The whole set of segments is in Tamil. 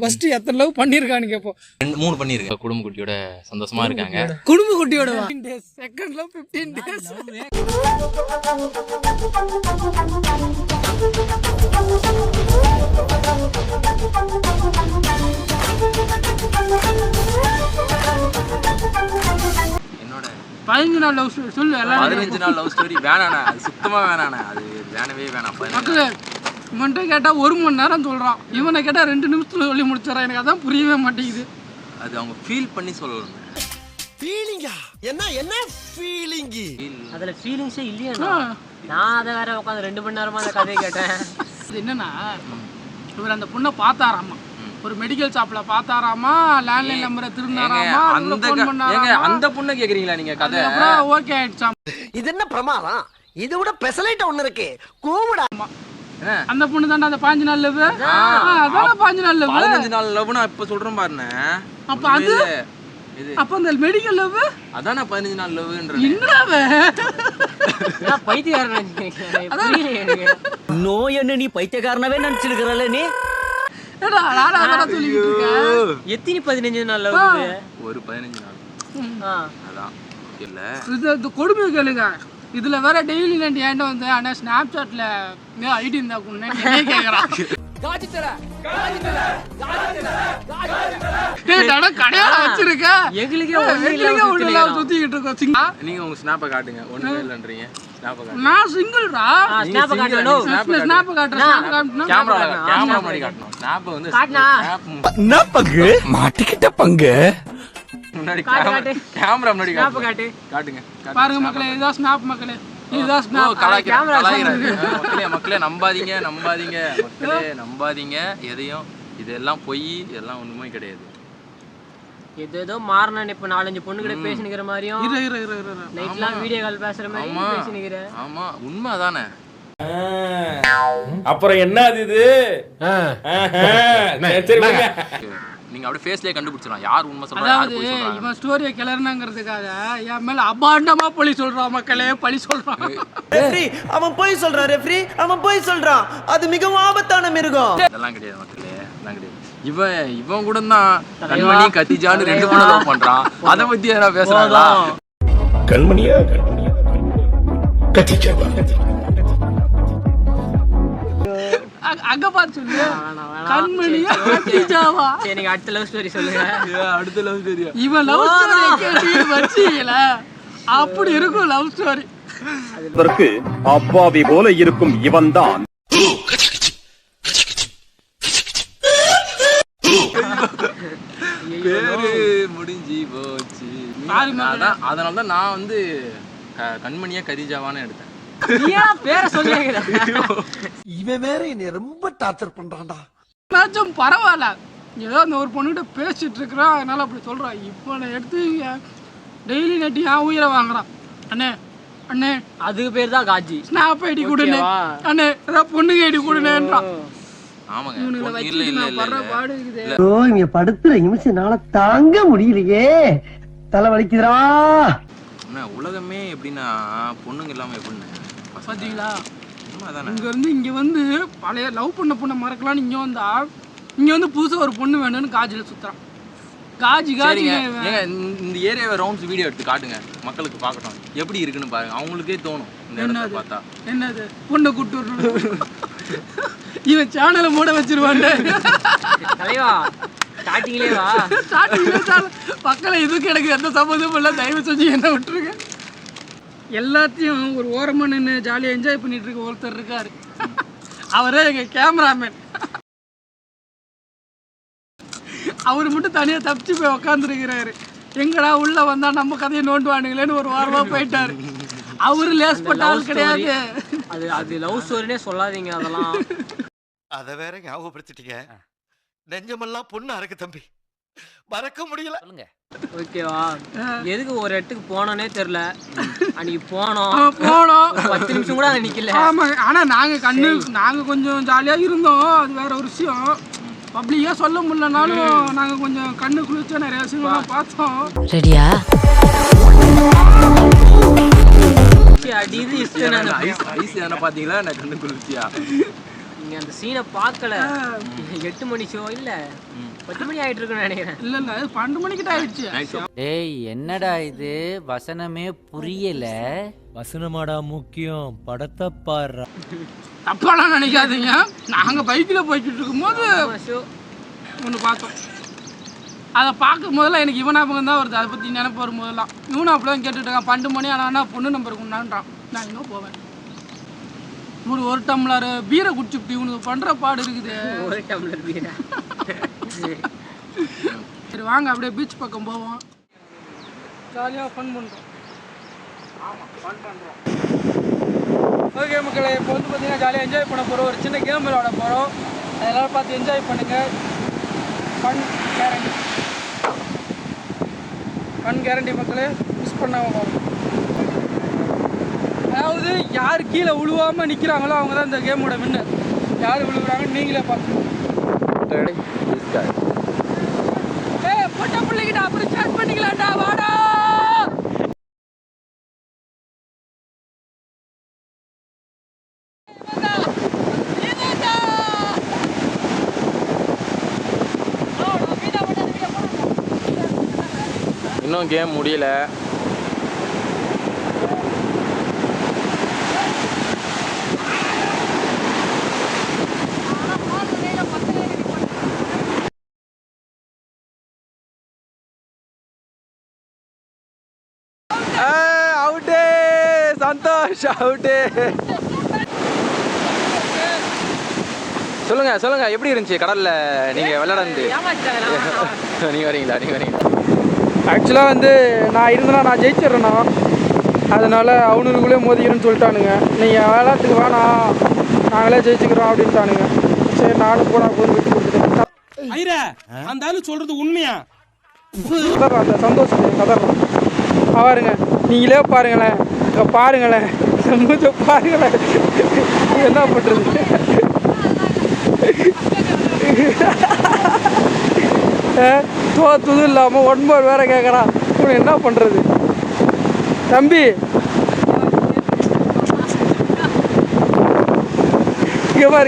ஃபர்ஸ்ட் எத்தனை லவ் பண்ணிருக்கானு கேப்போம். 2-3 பண்ணிருக்கேன். குடும்ப குட்டியோட சந்தோஷமா இருக்காங்க. குடும்ப குட்டியோட 15 days செகண்ட் லவ் 15 days. என்னோட 15 நாள் லவ் ஸ்டோரி சொல்லு. 15 நாள் லவ் ஸ்டோரி வேணாண்ணா, அது சுத்தமா வேணாண்ணா, அது வேணவே வேணாம். மக்களே இவன்கிட்ட கேட்டா 1 மணி நேரம் சொல்றான், இவனை கேட்டா 2 நிமிஷத்துல சொல்லி முடிச்சிடறான். எனக்கு அதான் புரியவே மாட்டேங்குது. அது அவங்க ஃபீல் பண்ணி சொல்லணும். ஃபீலிங்கா என்ன ஃபீலிங்? அதுல ஃபீலிங்ஸே இல்லையா? நான் அதை வேற உட்காந்து 2 மணி நேரமா அந்த கதையை கேட்டேன். இது என்னன்னா, இவர் அந்த பொண்ணை பார்த்தாராமா, ஒரு மெடிக்கல் ஷாப்ல பார்த்தாராமா, லேண்ட்லைன் நம்பரை திருந்தாராமா, அந்த பொண்ணை கேக்குறீங்களா நீங்க கதை? அப்புறம் ஓகே ஆயிடுச்சாம். இது என்ன பிரமாதம்? இதை விட பெசலைட் ஒண்ணு இருக்கு, கூவுடாமா. அந்த பொண்ணு தாண்டா அந்த 15 நாள் லவ். அதான 15 நாள் லவ். 15 நாள் லவ் நான் இப்ப சொல்றேன் பாருங்க. அப்ப அது அப்ப அந்த மெடிக்கல் லவ் அதானே 15 நாள் லவ்ன்றேன். என்னடா நான் பைத்தியக்காரன் நினைக்கிறேன். நோய் என்ன நீ பைத்தியக்காரனவே நினைச்சிருக்கறல நீ? ஏடா நானா அத சொல்லிட்டு இருக்கேன். எத்தனை 15 நாள் லவ்? ஒரு 15 நாள். அதான் இல்ல இது கொடுமை கேளுங்க. இதுல வேற டெய்லி நான் ஏன்டா வந்து ஆனா ஸ்னாப்சாட்ல ஐடி இருந்தா குன்னே கேக்குறான். டேய் டட கடையா வச்சிருக்க. எங்களுக்கே ஒண்ணு சுத்திக்கிட்டு இருக்கோம். நீங்க உங்க ஸ்னாப்பை காட்டுங்க. ஒண்ணுமே இல்லன்றீங்க. ஸ்னாப்பை காட்டுங்க. நான் சிங்கிள்டா. ஸ்னாப் காட்டணும். ஸ்னாப் காட்டுறேன். கேமரா முன்னாடி காட்டணும். ஸ்னாப் வந்து காட்டுனா என்ன பங்கு மாட்டிக்கிட்ட பங்கு? முன்னாடி கேமரா முன்னாடி ஸ்னாப் காட்டு. காட்டுங்க. பாருங்க மக்களே, இதுதான் ஸ்னாப் மக்களே. இதுதான் ஸ்னாப். மக்களே நம்பாதீங்க நம்பாதீங்க எதையும். இதெல்லாம் பொய், இதெல்லாம் ஒண்ணுமே கிடையாது. ஏதோ மாறணும். இப்ப 4-5 பொண்ணு கிட்ட பேசினிக்கிற மாதிரியும் நைட்லாம் வீடியோ கால் பேசுற மாதிரி பேசினிக்கிற. ஆமா உண்மை அதானே. அப்புறம் என்ன இது? நீங்க அப்படியே ஃபேஸ்லயே கண்டுபிடிச்சலாம் யார் உண்மை சொல்றா. அதாவது இவன் ஸ்டோரியை கிளறனாங்கிறதுக்காக என் மேல அபாண்டமா பழி சொல்றான் மக்களே, பழி சொல்றான். ரெஃப்ரி அவன் போய் சொல்றான், ரெஃப்ரி அவன் போய் சொல்றான். அது மிகவும் ஆபத்தான மிருகம். அதெல்லாம் கிடையாது மக்களே, அதெல்லாம் கிடையாது. இவன் கூட தான் கண்மணி கத்திஜான்னு 2 பொண்ணு லவ் பண்றான். அத பத்தி யாரா பேசுறாங்களா? கண்மணியா கத்திஜாவா? அங்க பாத்து சொல்லு. கண்மணியா கத்திஜாவா? சரி நீங்க அடுத்த லவ் ஸ்டோரி சொல்லுங்க. அடுத்த லவ் ஸ்டோரியா? இவன் லவ் ஸ்டோரி கேட்டி வச்சியல அப்படி இருக்கும் லவ் ஸ்டோரி. அதற்கு அப்பாவி போல இருக்கும் இவன்தான் பேரு முடிஞ்சி போச்சு. அதனாலதான் நான் வந்து கண்மணியா கதிஜாவான்னு எடுத்தேன். பேரை சொல்லுங்க. இவன் வேற என்னை ரொம்ப டார்ச்சர் பண்றான்டா. மேட்சும் பரவாயில்ல, ஏதோ அந்த ஒரு பொண்ணுகிட்ட பேசிட்டு இருக்கிறான், அதனால அப்படி சொல்றான். இப்போ நான் எடுத்து டெய்லி நட்டி என் உயிரை வாங்குறான். அண்ணே அண்ணே அதுக்கு பேர் தான் காஜி. ஸ்னாப் ஐடி கொடுனே, அண்ணே ஏதாவது பொண்ணுங்க ஐடி கொடுனேன்றான். ஆமாங்க. இங்க படுத்துற நிமிஷம்னால தாங்க முடியலையே, தலை வலிக்குதுடா. உலகமே எப்படின்னா பொண்ணுங்க இல்லாம எப்படின்னு பாத்தீங்களா? இங்க இருந்து இங்க வந்து பழைய லவ் பண்ண பொண்ணை மறக்கலாம். இங்க வந்தா இங்க வந்து புதுசா ஒரு பொண்ணு வேணும்னு காஜில சுத்துறான். காஜி இந்த ஏரியாவை ரவுண்ட்ஸ் வீடியோ எடுத்து காட்டுங்க, மக்களுக்கு பார்க்கட்டும் எப்படி இருக்குன்னு பாருங்க. அவங்களுக்கே தோணும் இந்த இடத்தை பார்த்தா என்னது பொண்ணை கூட்டு வரணும். இவன் சேனலை மூட வச்சிருவான்டே. தலைவா ஸ்டார்டிங்லயே வா. மக்களை இதுக்கு எனக்கு எந்த சம்மந்தமும் இல்லை, தயவு செஞ்சு என்ன விட்டுருங்க. எல்லாத்தையும் ஒரு ஓரமா நின்று ஜாலியாக என்ஜாய் பண்ணிட்டு இருக்க ஒருத்தர் இருக்காரு. அவரே எங்க கேமராமேன். அவரு மட்டும் தனியா தப்பிச்சு போய் உக்காந்துருக்கிறாரு. எங்கடா உள்ள வந்தா நம்ம கதையை நோண்டுவானுங்களேன்னு ஒரு வாரமா போயிட்டாரு. அவரு லேஸ் பட்ட ஆள் கிடையாது. அது லவ் ஸ்டோரினே சொல்லாதீங்க. அதெல்லாம் அத வேற ஞாபகப்படுத்திட்டீங்க. நெஞ்சமெல்லாம் பொண்ணா இருக்கு தம்பி, மறக்க முடியல. ஓகேவா? எதுக்கு ஒரு இடத்துக்கு போனோன்னே தெரியல. அன்னைக்கு போனோம் 10 நிமிஷம் கூட நிக்கல. ஆமா, ஆனா நாங்க கொஞ்சம் ஜாலியா இருந்தோம், அது வேற ஒரு விஷயம். பப்ளிக்கா சொல்ல முடியலனாலும் நாங்க கொஞ்சம் கண்ணு குளிச்சா நிறைய விஷயங்கள்லாம் பார்த்தோம். ரெடியா? ஐஸ் என்ன பாத்தீங்களா? நான் கண்ணு குளிச்சியா நீங்க அந்த சீனை பார்க்கல. 8 மணி ஷோ இல்ல 10 மணி ஆயிட்டு இருக்குன்னு நினைக்கிறேன். இல்ல இல்ல 12 மணிக்கிட்ட ஆயிடுச்சு. டேய் என்னடா இது வசனமே புரியல. வசனமாடா முக்கியம், படத்தை பாடுறா. தப்பாலாம் நினைக்காதீங்க. நாங்க பைக்ல போய்கிட்டு இருக்கும்போது ஷோ ஒன்று பார்த்தோம். அதை பார்க்கும் போதெல்லாம் எனக்கு இவனாபகம் தான் வருது. அதை பற்றி நினைப்பு வரும் போதெல்லாம் இவனும் அப்படி தான் கேட்டுட்டான். 12 மணி ஆனா பொண்ணு நம்பருக்கு உண்டான்றான். நான் இன்னும் போவேன். ஒரு டம்ளர் பீரை குடிச்சுட்டு இவனுக்கு பண்ணுற பாடு இருக்குது. ஒரு டம்ளர் பீரா. சரி வாங்க அப்படியே பீச் பக்கம் போவோம். ஜாலியாக ஃபன் பண்ணுறோம். ஆமாம் ஃபன் பண்ணுறோம். ஓகே மக்களை, இப்போ வந்து பார்த்தீங்கன்னா ஜாலியாக என்ஜாய் பண்ண போகிறோம். ஒரு சின்ன கேம் விளையாட போகிறோம். அதெல்லாம் பார்த்து என்ஜாய் பண்ணுங்கள். ஃபன் கேரண்டி மக்களே, மிஸ் பண்ணாமல் பாருங்க. அதாவது யார் கீழே விழுவாமல் நிற்கிறாங்களோ அவங்க தான் இந்த கேமோட வின்னர். யார் விழுவுறாங்கன்னு நீங்களே பார்த்துக்கோங்க. போட்ட பிள்ளைகிட்ட அப்புறம் சேட் பண்ணிக்கலாம்டா, வாடா. இன்னும் கேம் முடியல. அவுட்டே சந்தோஷ், அவுட்டே. சொல்லுங்க எப்படி இருந்துச்சு கடல்ல நீங்க விளையாடுறது? நீங்க வரீங்களா? ஆக்சுவலாக வந்து நான் இருந்தேன்னா நான் ஜெயிச்சிட்றேண்ணா. அதனால் அவனுக்குள்ளே மோதிக்கிறேன்னு சொல்லிட்டானுங்க. நீங்கள் விளையாட்டுக்கு வேணாம், நாங்களே ஜெயிச்சுக்கிறோம் அப்படின்ட்டானுங்க. சரி நானும் போனா போய் விட்டு கொடுத்துட்டேன். ஐரா, அந்த ஆளு சொல்றது உண்மையா? கதறான் அந்த சந்தோஷத்தை கதறான். பாருங்க, நீங்களே பாருங்களேன், பாருங்களேன், பாருங்களேன், என்ன பண்ணுறது? தோத்துது இல்லாமல் 1 வேற கேட்குறான். இவன் என்ன பண்ணுறது? தம்பி இங்கே பாரு,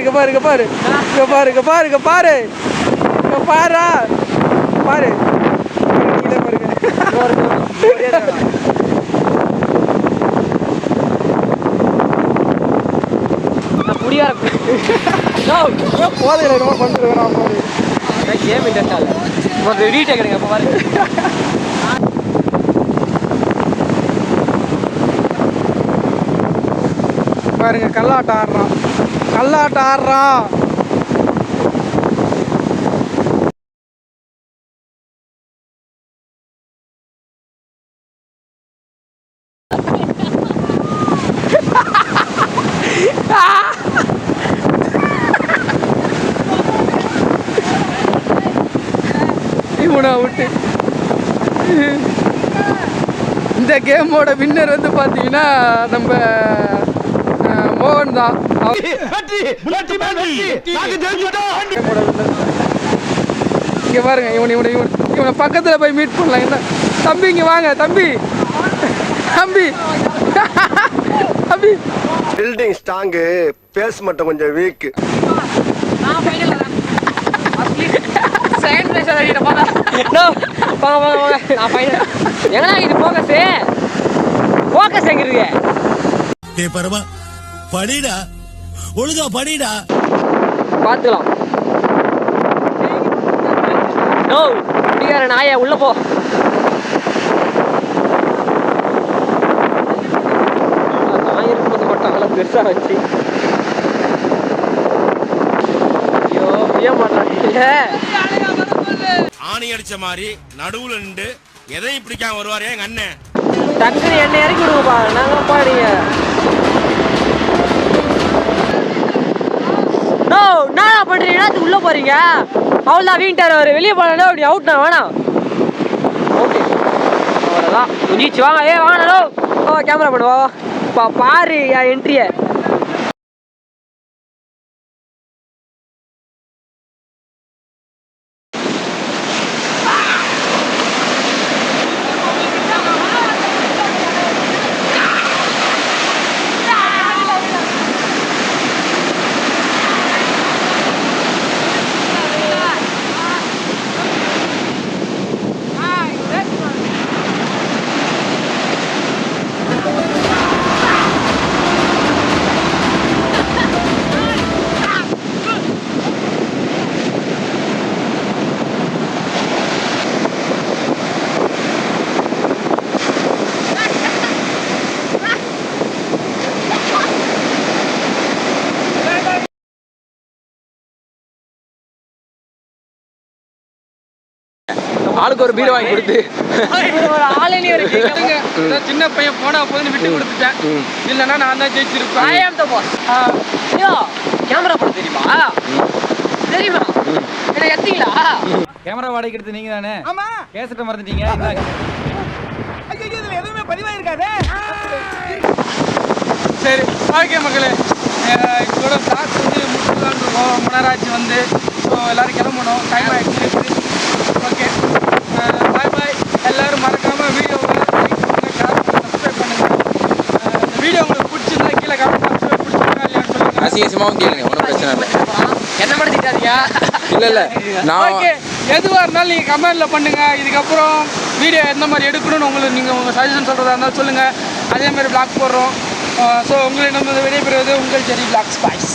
பாருடா பாரு. நீங்களே பாருங்க. போதையில என்னமோ பண்ணுறேன் கேம் இன்ட்ரெஸ்டாக ரீடேக் எடுங்க. இப்போ பாருங்க, பாருங்க கல்லாட்டம் ஆடுறான். இவனை விட்டு இந்த கேமோட வின்னர் வந்து பார்த்தீங்கன்னா நம்ம மோகன் தான். இங்கே பாருங்க, இவனை பக்கத்தில் போய் மீட் பண்ணலாம். என்ன தம்பி, இங்கே வாங்க தம்பி. பில்டிங் ஸ்ட்ராங்கு, பேஸ் மட்டும் கொஞ்சம் வீக். எங்கடா இது போக்கஸ் எங்க இருக்கு? படிடா, ஒழுங்கா படிடா. பாத்துக்கலாம். நோ குடிகார நாய உள்ள போ. நாய் இருக்கும்போது மட்டும் அவ்வளவு பெருசா வச்சு ஐயோ புரிய மாட்டாங்க. ஆணி அடிச்ச மாதிரி நடுவுல நின்று எதையும் பிடிக்காம வருவாரு எங்க அண்ணன். டக்குனு எண்ணெய் இறக்கி விடுங்கப்பா. நாங்க பாடுங்க. நோ நான் பண்றீங்க, உள்ள போறீங்க. அவ்வளோதான் வீண்டார் அவர். வெளியே போனா அப்படி அவுட். நான் வேணாம். ஓகே அவ்வளோதான் நீச்சு வாங்க. வாங்கினாலோ கேமரா பண்ணுவா பாரு என் என்ட்ரியை. ஆளுக்கு ஒரு பீர் வாங்கி கொடுத்து ஒரு ஆளுநே ஒரு ஏங்க, ஏதோ சின்ன பையன் போனா போதுன்னு விட்டு கொடுத்துட்டேன். இல்லைன்னா நான் தான் ஜெயிச்சிருப்பேன். I am the boss. ஐயோ கேமரா போட தெரியுமா தெரியுமா என்ன எத்தீங்களா கேமரா வாடகைக்கு எடுத்து நீங்க தானே? ஆமா. கேசட்ட மறந்துட்டீங்க. சரி ஓகே மக்களே, இதோட பிளாக் வந்து முடிச்சுதான் இருக்கோம். ரொம்ப நேரம் ஆச்சு வந்து. ஸோ எல்லோரும் கிளம்பணும், டைம் ஆகிடுச்சு. ஓகே பாய் பாய். எல்லோரும் மறக்காமல் வீடியோவை லைக் பண்ணுங்கள், ஷேர் பண்ணுங்கள், சப்ஸ்கிரைப் பண்ணுங்கள். இந்த வீடியோ உங்களுக்கு பிடிச்சிருந்தா கீழே கமெண்ட் சப்ஸ்கிரைப் பிடிச்சிருக்கா இல்லையான்னு சொல்லுங்கள். அசிங்கமாவும் கேளுங்க, ஒன்றும் பிரச்சனை இல்லை. என்ன மட்டும் திட்டாதீங்க. இல்லை நான் ஓகே, எதுவாக இருந்தாலும் நீங்கள் கமெண்டில் பண்ணுங்கள். இதுக்கப்புறம் வீடியோ எந்த மாதிரி எடுக்கணும்னு உங்களுக்கு நீங்கள் உங்கள் சஜஷன் சொல்கிறதா இருந்தாலும் சொல்லுங்கள். அதேமாதிரி பிளாக் போடுறோம். ஸோ உங்களை நம்ம விடைபெறுவது உங்கள் ஜெரி பிளாக் ஸ்பைஸ்.